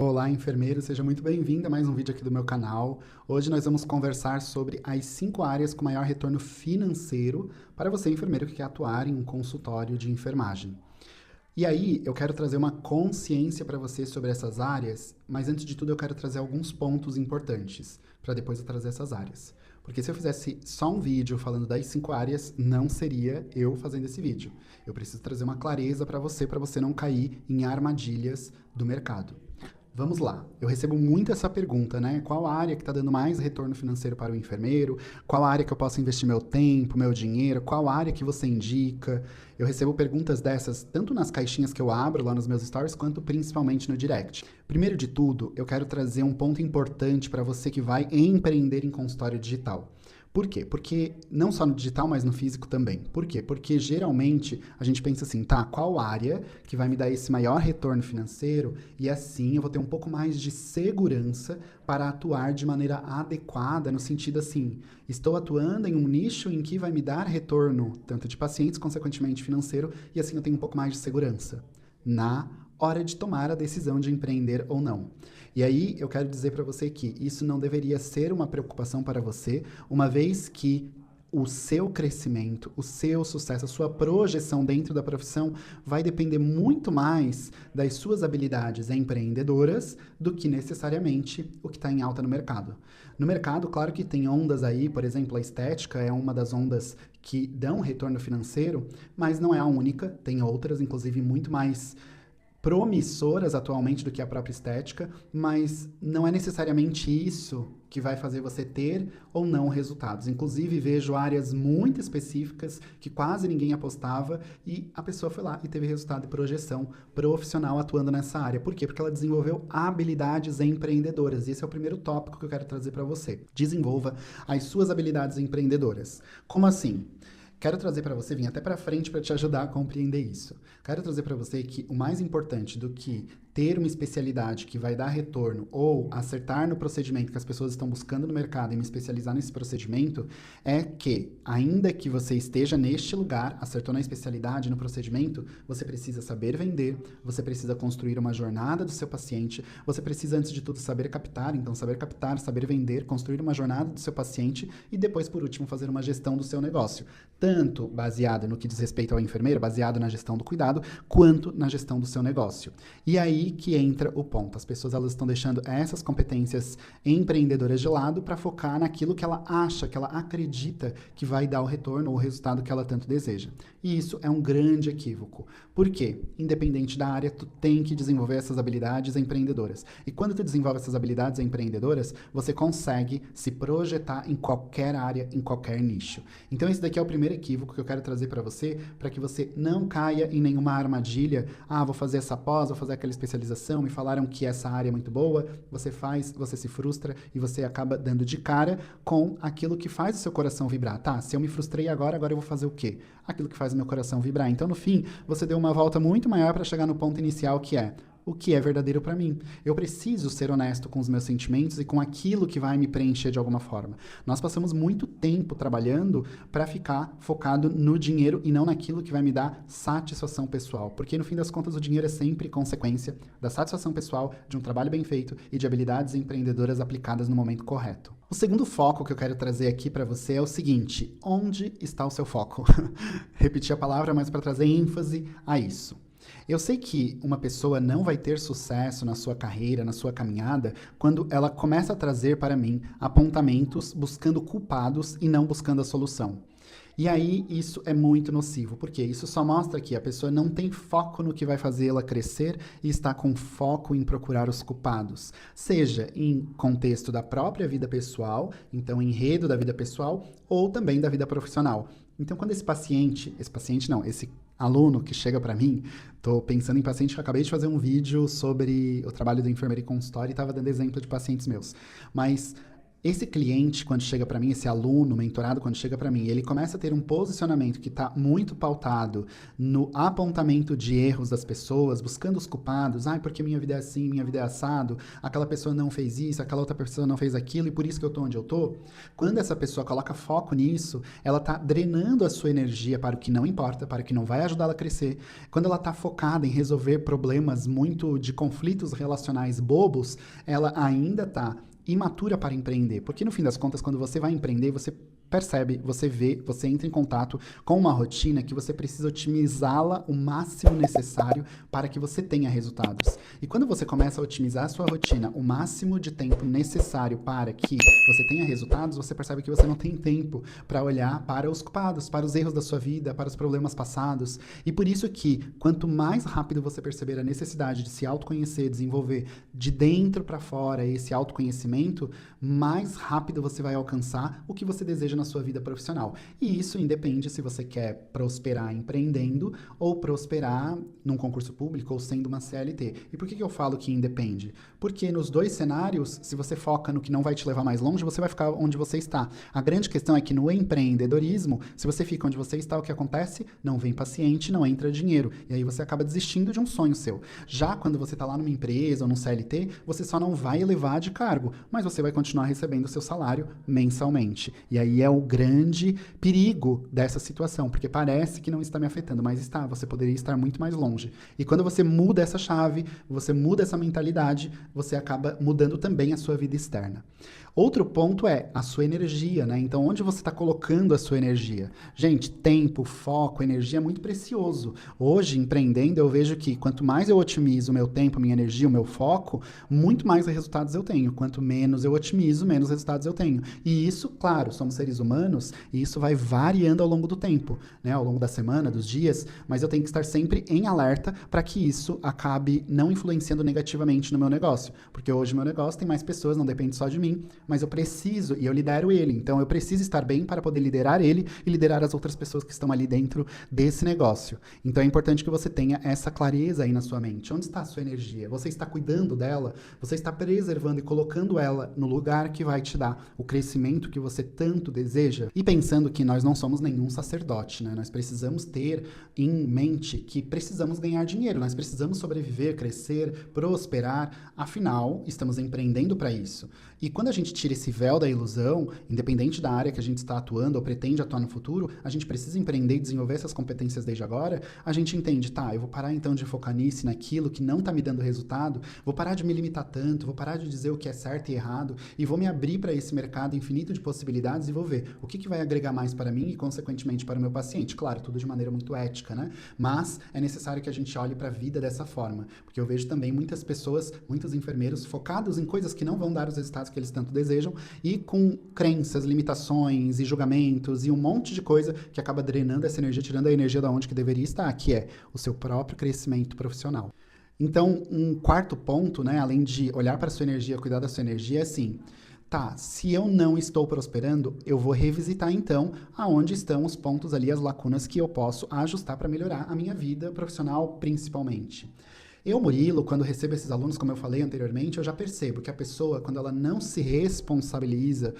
Olá, enfermeiro, seja muito bem-vindo a mais um vídeo aqui do meu canal. Hoje nós vamos conversar sobre as 5 áreas com maior retorno financeiro para você, enfermeiro, que quer atuar em um consultório de enfermagem. E aí, eu quero trazer uma consciência para você sobre essas áreas, mas antes de tudo eu quero trazer alguns pontos importantes, para depois eu trazer essas áreas. Porque se eu fizesse só um vídeo falando das 5 áreas, não seria eu fazendo esse vídeo. Eu preciso trazer uma clareza para você não cair em armadilhas do mercado. Vamos lá. Eu recebo muito essa pergunta, né? Qual a área que está dando mais retorno financeiro para o enfermeiro? Qual a área que eu posso investir meu tempo, meu dinheiro? Qual a área que você indica? Eu recebo perguntas dessas tanto nas caixinhas que eu abro lá nos meus stories, quanto principalmente no direct. Primeiro de tudo, eu quero trazer um ponto importante para você que vai empreender em consultório digital. Por quê? Porque não só no digital, mas no físico também. Por quê? Porque geralmente a gente pensa assim, tá, qual área que vai me dar esse maior retorno financeiro e assim eu vou ter um pouco mais de segurança para atuar de maneira adequada, no sentido assim, estou atuando em um nicho em que vai me dar retorno tanto de pacientes, consequentemente financeiro, e assim eu tenho um pouco mais de segurança na hora de tomar a decisão de empreender ou não. E aí eu quero dizer para você que isso não deveria ser uma preocupação para você, uma vez que o seu crescimento, o seu sucesso, a sua projeção dentro da profissão vai depender muito mais das suas habilidades empreendedoras do que necessariamente o que está em alta no mercado. No mercado, claro que tem ondas aí, por exemplo, a estética é uma das ondas que dão retorno financeiro, mas não é a única, tem outras, inclusive muito mais promissoras atualmente do que a própria estética, mas não é necessariamente isso que vai fazer você ter ou não resultados. Inclusive, vejo áreas muito específicas que quase ninguém apostava e a pessoa foi lá e teve resultado e projeção profissional atuando nessa área. Por quê? Porque ela desenvolveu habilidades empreendedoras. E esse é o primeiro tópico que eu quero trazer para você. Desenvolva as suas habilidades empreendedoras. Como assim? Quero trazer para você, vim até para frente para te ajudar a compreender isso. Quero trazer para você que o mais importante do que ter uma especialidade que vai dar retorno ou acertar no procedimento que as pessoas estão buscando no mercado e me especializar nesse procedimento é que, ainda que você esteja neste lugar, acertou na especialidade, no procedimento, você precisa saber vender, você precisa construir uma jornada do seu paciente, você precisa, antes de tudo, saber captar, então saber captar, saber vender, construir uma jornada do seu paciente e depois, por último, fazer uma gestão do seu negócio. Tanto baseado no que diz respeito ao enfermeiro, baseado na gestão do cuidado, quanto na gestão do seu negócio. E aí que entra o ponto. As pessoas elas estão deixando essas competências empreendedoras de lado para focar naquilo que ela acha, que ela acredita que vai dar o retorno ou o resultado que ela tanto deseja. E isso é um grande equívoco. Por quê? Independente da área, tu tem que desenvolver essas habilidades empreendedoras. E quando tu desenvolve essas habilidades empreendedoras, você consegue se projetar em qualquer área, em qualquer nicho. Então esse daqui é o primeiro equívoco que eu quero trazer para que você não caia em nenhuma armadilha. Ah, vou fazer essa pós, vou fazer aquela especialização, me falaram que essa área é muito boa, você faz, você se frustra e você acaba dando de cara com aquilo que faz o seu coração vibrar. Tá, se eu me frustrei agora eu vou fazer o quê? Aquilo que faz o meu coração vibrar. Então, no fim, você deu uma volta muito maior para chegar no ponto inicial, que é o que é verdadeiro para mim. Eu preciso ser honesto com os meus sentimentos e com aquilo que vai me preencher de alguma forma. Nós passamos muito tempo trabalhando para ficar focado no dinheiro e não naquilo que vai me dar satisfação pessoal, porque no fim das contas o dinheiro é sempre consequência da satisfação pessoal, de um trabalho bem feito e de habilidades empreendedoras aplicadas no momento correto. O segundo foco que eu quero trazer aqui para você é o seguinte: onde está o seu foco? Repetir a palavra, mas para trazer ênfase a isso. Eu sei que uma pessoa não vai ter sucesso na sua carreira, na sua caminhada, quando ela começa a trazer para mim apontamentos buscando culpados e não buscando a solução. E aí isso é muito nocivo, porque isso só mostra que a pessoa não tem foco no que vai fazê-la crescer e está com foco em procurar os culpados, seja em contexto da própria vida pessoal, então enredo da vida pessoal, ou também da vida profissional. Então quando esse aluno que chega para mim, tô pensando em paciente que eu acabei de fazer um vídeo sobre o trabalho do enfermeiro em consultório e estava dando exemplo de pacientes meus, mas Esse cliente, quando chega para mim, esse aluno, mentorado, quando chega para mim, ele começa a ter um posicionamento que está muito pautado no apontamento de erros das pessoas, buscando os culpados. Ai, porque minha vida é assim, minha vida é assado, aquela pessoa não fez isso, aquela outra pessoa não fez aquilo e por isso que eu tô onde eu tô. Quando essa pessoa coloca foco nisso, ela está drenando a sua energia para o que não importa, para o que não vai ajudá-la a crescer. Quando ela está focada em resolver problemas muito de conflitos relacionais bobos, ela ainda está imatura para empreender. Porque no fim das contas, quando você vai empreender, você percebe, você vê, você entra em contato com uma rotina que você precisa otimizá-la o máximo necessário para que você tenha resultados. E quando você começa a otimizar a sua rotina o máximo de tempo necessário para que você tenha resultados, você percebe que você não tem tempo para olhar para os culpados, para os erros da sua vida, para os problemas passados. E por isso que quanto mais rápido você perceber a necessidade de se autoconhecer, desenvolver de dentro para fora esse autoconhecimento, mais rápido você vai alcançar o que você deseja na sua vida profissional. E isso independe se você quer prosperar empreendendo ou prosperar num concurso público ou sendo uma CLT. E por que eu falo que independe? Porque nos dois cenários, se você foca no que não vai te levar mais longe, você vai ficar onde você está. A grande questão é que no empreendedorismo, se você fica onde você está, o que acontece? Não vem paciente, não entra dinheiro. E aí você acaba desistindo de um sonho seu. Já quando você está lá numa empresa ou num CLT, você só não vai elevar de cargo, mas você vai continuar recebendo o seu salário mensalmente. E aí é o grande perigo dessa situação, porque parece que não está me afetando, mas está, você poderia estar muito mais longe. E quando você muda essa chave, você muda essa mentalidade, você acaba mudando também a sua vida externa. Outro ponto é a sua energia, né? Então, onde você está colocando a sua energia? Gente, tempo, foco, energia é muito precioso. Hoje, empreendendo, eu vejo que quanto mais eu otimizo o meu tempo, minha energia, o meu foco, muito mais resultados eu tenho. Quanto menos eu otimizo, menos resultados eu tenho. E isso, claro, somos seres humanos e isso vai variando ao longo do tempo, né? Ao longo da semana, dos dias, mas eu tenho que estar sempre em alerta para que isso acabe não influenciando negativamente no meu negócio. Porque hoje meu negócio tem mais pessoas, não depende só de mim, mas eu preciso, e eu lidero ele, então eu preciso estar bem para poder liderar ele e liderar as outras pessoas que estão ali dentro desse negócio. Então é importante que você tenha essa clareza aí na sua mente. Onde está a sua energia? Você está cuidando dela? Você está preservando e colocando ela no lugar que vai te dar o crescimento que você tanto deseja? E pensando que nós não somos nenhum sacerdote, né? Nós precisamos ter em mente que precisamos ganhar dinheiro, nós precisamos sobreviver, crescer, prosperar, afinal, estamos empreendendo para isso. E quando a gente tira esse véu da ilusão, independente da área que a gente está atuando ou pretende atuar no futuro, a gente precisa empreender e desenvolver essas competências desde agora, a gente entende, tá, eu vou parar então de focar nisso, naquilo que não está me dando resultado, vou parar de me limitar tanto, vou parar de dizer o que é certo e errado e vou me abrir para esse mercado infinito de possibilidades e vou ver o que vai agregar mais para mim e, consequentemente, para o meu paciente. Claro, tudo de maneira muito ética, né? Mas é necessário que a gente olhe para a vida dessa forma, porque eu vejo também muitas pessoas, muitos enfermeiros focados em coisas que não vão dar os resultados que eles tanto desejam e com crenças, limitações e julgamentos e um monte de coisa que acaba drenando essa energia, tirando a energia da onde que deveria estar, que é o seu próprio crescimento profissional. Então, um quarto ponto, né, além de olhar para a sua energia, cuidar da sua energia, é assim, tá, se eu não estou prosperando, eu vou revisitar então aonde estão os pontos ali, as lacunas que eu posso ajustar para melhorar a minha vida profissional, principalmente. Eu, Murilo, quando recebo esses alunos, como eu falei anteriormente, eu já percebo que a pessoa, quando ela não se responsabiliza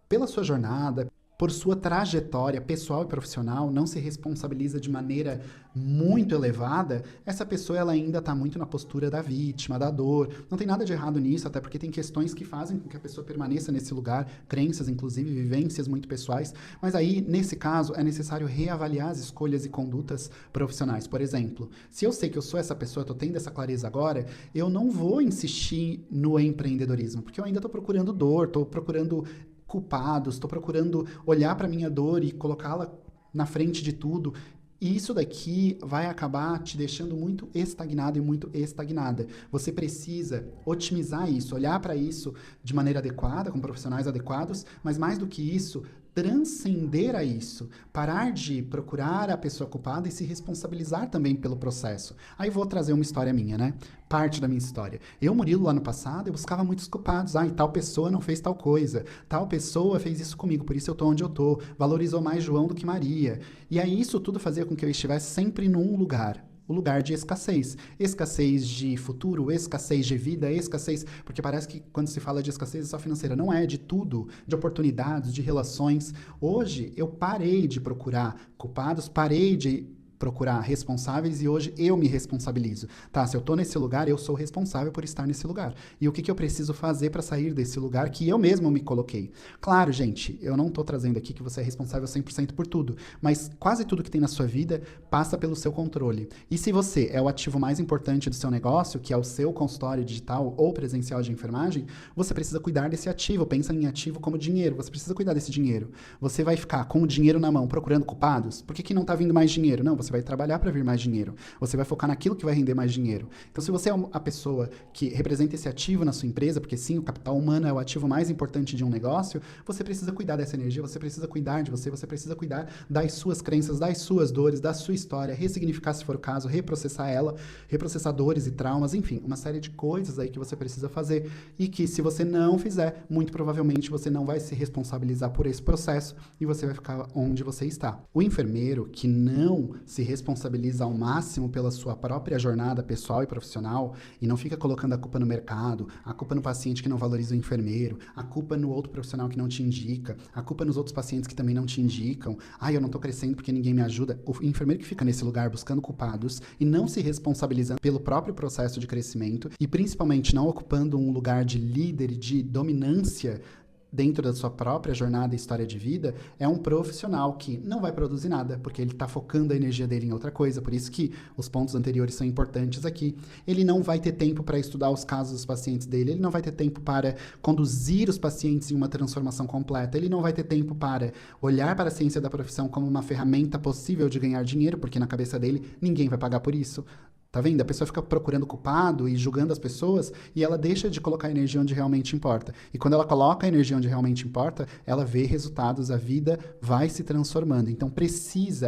pela sua jornada, por sua trajetória pessoal e profissional, não se responsabiliza de maneira muito elevada, essa pessoa ela ainda está muito na postura da vítima, da dor. Não tem nada de errado nisso, até porque tem questões que fazem com que a pessoa permaneça nesse lugar, crenças, inclusive, vivências muito pessoais. Mas aí, nesse caso, é necessário reavaliar as escolhas e condutas profissionais. Por exemplo, se eu sei que eu sou essa pessoa, estou tendo essa clareza agora, eu não vou insistir no empreendedorismo, porque eu ainda estou procurando dor, estou procurando culpados, estou procurando olhar para minha dor e colocá-la na frente de tudo. E isso daqui vai acabar te deixando muito estagnado e muito estagnada. Você precisa otimizar isso, olhar para isso de maneira adequada, com profissionais adequados, mas mais do que isso, transcender a isso, parar de procurar a pessoa culpada e se responsabilizar também pelo processo. Aí vou trazer uma história minha, né? Parte da minha história. Eu, Murilo, lá no passado, eu buscava muitos culpados. Ah, e tal pessoa não fez tal coisa. Tal pessoa fez isso comigo, por isso eu tô onde eu tô. Valorizou mais João do que Maria. E aí isso tudo fazia com que eu estivesse sempre num lugar. o lugar de escassez. Escassez de futuro, escassez de vida, escassez... Porque parece que quando se fala de escassez é só financeira. Não é, de tudo, de oportunidades, de relações. Hoje eu parei de procurar culpados, parei de procurar responsáveis e hoje eu me responsabilizo. Tá, se eu tô nesse lugar, eu sou responsável por estar nesse lugar. E o que que eu preciso fazer para sair desse lugar que eu mesmo me coloquei? Claro, gente, eu não tô trazendo aqui que você é responsável 100% por tudo, mas quase tudo que tem na sua vida passa pelo seu controle. E se você é o ativo mais importante do seu negócio, que é o seu consultório digital ou presencial de enfermagem, você precisa cuidar desse ativo. Pensa em ativo como dinheiro, você precisa cuidar desse dinheiro. Você vai ficar com o dinheiro na mão procurando culpados? Por que que não tá vindo mais dinheiro? Não, você vai trabalhar para vir mais dinheiro. Você vai focar naquilo que vai render mais dinheiro. Então, se você é a pessoa que representa esse ativo na sua empresa, porque sim, o capital humano é o ativo mais importante de um negócio, você precisa cuidar dessa energia, você precisa cuidar de você precisa cuidar das suas crenças, das suas dores, da sua história, ressignificar se for o caso, reprocessar ela, reprocessar dores e traumas, enfim, uma série de coisas aí que você precisa fazer e que se você não fizer, muito provavelmente você não vai se responsabilizar por esse processo e você vai ficar onde você está. O enfermeiro que não se responsabiliza ao máximo pela sua própria jornada pessoal e profissional e não fica colocando a culpa no mercado, a culpa no paciente que não valoriza o enfermeiro, a culpa no outro profissional que não te indica, a culpa nos outros pacientes que também não te indicam, eu não tô crescendo porque ninguém me ajuda. O enfermeiro que fica nesse lugar buscando culpados e não se responsabilizando pelo próprio processo de crescimento e principalmente não ocupando um lugar de líder e de dominância dentro da sua própria jornada e história de vida, é um profissional que não vai produzir nada, porque ele está focando a energia dele em outra coisa, por isso que os pontos anteriores são importantes aqui. Ele não vai ter tempo para estudar os casos dos pacientes dele, ele não vai ter tempo para conduzir os pacientes em uma transformação completa, ele não vai ter tempo para olhar para a ciência da profissão como uma ferramenta possível de ganhar dinheiro, porque na cabeça dele ninguém vai pagar por isso. Tá vendo? A pessoa fica procurando culpado e julgando as pessoas e ela deixa de colocar a energia onde realmente importa. E quando ela coloca a energia onde realmente importa, ela vê resultados, a vida vai se transformando. Então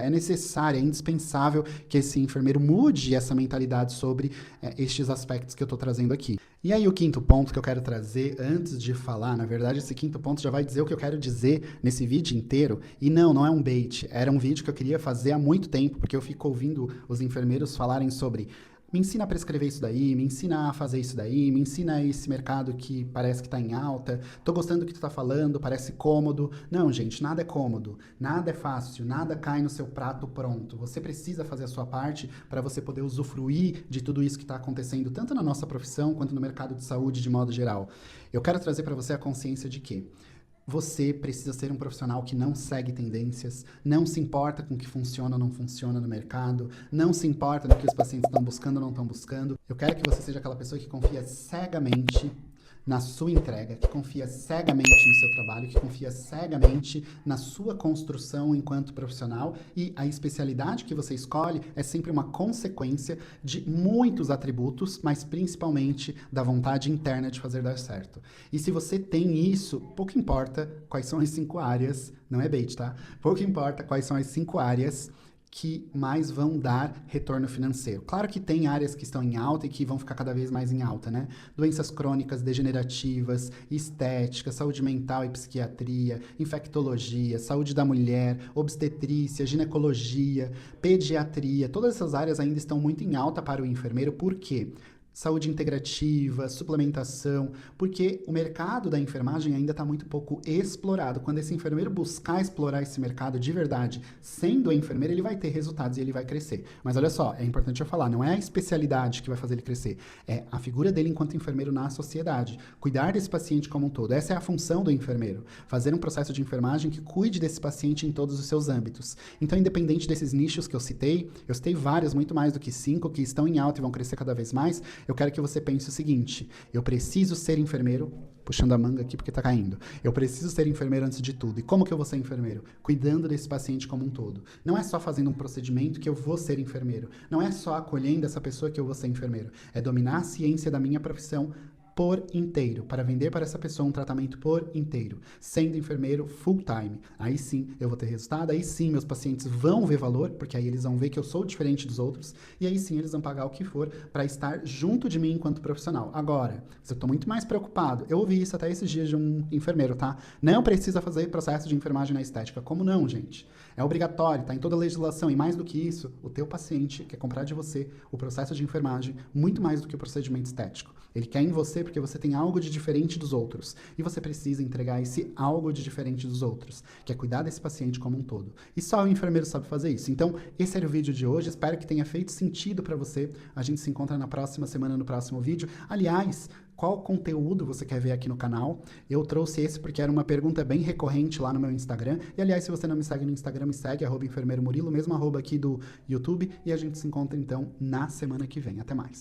é necessário, é indispensável que esse enfermeiro mude essa mentalidade sobre estes aspectos que eu estou trazendo aqui. E aí o quinto ponto que eu quero trazer antes de falar, na verdade esse quinto ponto já vai dizer o que eu quero dizer nesse vídeo inteiro, e não é um bait, era um vídeo que eu queria fazer há muito tempo, porque eu fico ouvindo os enfermeiros falarem sobre me ensina a prescrever isso daí, me ensina a fazer isso daí, me ensina esse mercado que parece que está em alta, tô gostando do que tu tá falando, parece cômodo. Não, gente, nada é cômodo, nada é fácil, nada cai no seu prato pronto. Você precisa fazer a sua parte para você poder usufruir de tudo isso que está acontecendo, tanto na nossa profissão quanto no mercado de saúde de modo geral. Eu quero trazer para você a consciência de que você precisa ser um profissional que não segue tendências, não se importa com o que funciona ou não funciona no mercado, não se importa no que os pacientes estão buscando ou não estão buscando. Eu quero que você seja aquela pessoa que confia cegamente na sua entrega, que confia cegamente no seu trabalho, que confia cegamente na sua construção enquanto profissional, e a especialidade que você escolhe é sempre uma consequência de muitos atributos, mas principalmente da vontade interna de fazer dar certo. E se você tem isso, pouco importa quais são as 5 áreas, não é bait, tá? Pouco importa quais são as 5 áreas que mais vão dar retorno financeiro. Claro que tem áreas que estão em alta e que vão ficar cada vez mais em alta, né? Doenças crônicas degenerativas, estética, saúde mental e psiquiatria, infectologia, saúde da mulher, obstetrícia, ginecologia, pediatria, todas essas áreas ainda estão muito em alta para o enfermeiro. Por quê? Saúde integrativa, suplementação, porque o mercado da enfermagem ainda está muito pouco explorado. Quando esse enfermeiro buscar explorar esse mercado de verdade, sendo enfermeiro, ele vai ter resultados e ele vai crescer. Mas olha só, é importante eu falar, não é a especialidade que vai fazer ele crescer, é a figura dele enquanto enfermeiro na sociedade. Cuidar desse paciente como um todo, essa é a função do enfermeiro. Fazer um processo de enfermagem que cuide desse paciente em todos os seus âmbitos. Então, independente desses nichos que eu citei vários, muito mais do que 5, que estão em alta e vão crescer cada vez mais. Eu quero que você pense o seguinte: eu preciso ser enfermeiro, puxando a manga aqui porque tá caindo. Eu preciso ser enfermeiro antes de tudo. E como que eu vou ser enfermeiro? Cuidando desse paciente como um todo. Não é só fazendo um procedimento que eu vou ser enfermeiro. Não é só acolhendo essa pessoa que eu vou ser enfermeiro. É dominar a ciência da minha profissão por inteiro, para vender para essa pessoa um tratamento por inteiro, sendo enfermeiro full time. Aí sim eu vou ter resultado, aí sim meus pacientes vão ver valor, porque aí eles vão ver que eu sou diferente dos outros, e aí sim eles vão pagar o que for para estar junto de mim enquanto profissional. Agora, se eu estou muito mais preocupado, eu ouvi isso até esses dias de um enfermeiro, tá? Não precisa fazer processo de enfermagem na estética. Como não, gente? É obrigatório, está em toda a legislação. E mais do que isso, o teu paciente quer comprar de você o processo de enfermagem muito mais do que o procedimento estético. Ele quer em você porque você tem algo de diferente dos outros. E você precisa entregar esse algo de diferente dos outros, que é cuidar desse paciente como um todo. E só o enfermeiro sabe fazer isso. Então, esse era o vídeo de hoje. Espero que tenha feito sentido para você. A gente se encontra na próxima semana, no próximo vídeo. Aliás, qual conteúdo você quer ver aqui no canal? Eu trouxe esse porque era uma pergunta bem recorrente lá no meu Instagram. E, aliás, se você não me segue no Instagram, me segue, @enfermeiro Murilo, mesmo @ aqui do YouTube. E a gente se encontra, então, na semana que vem. Até mais.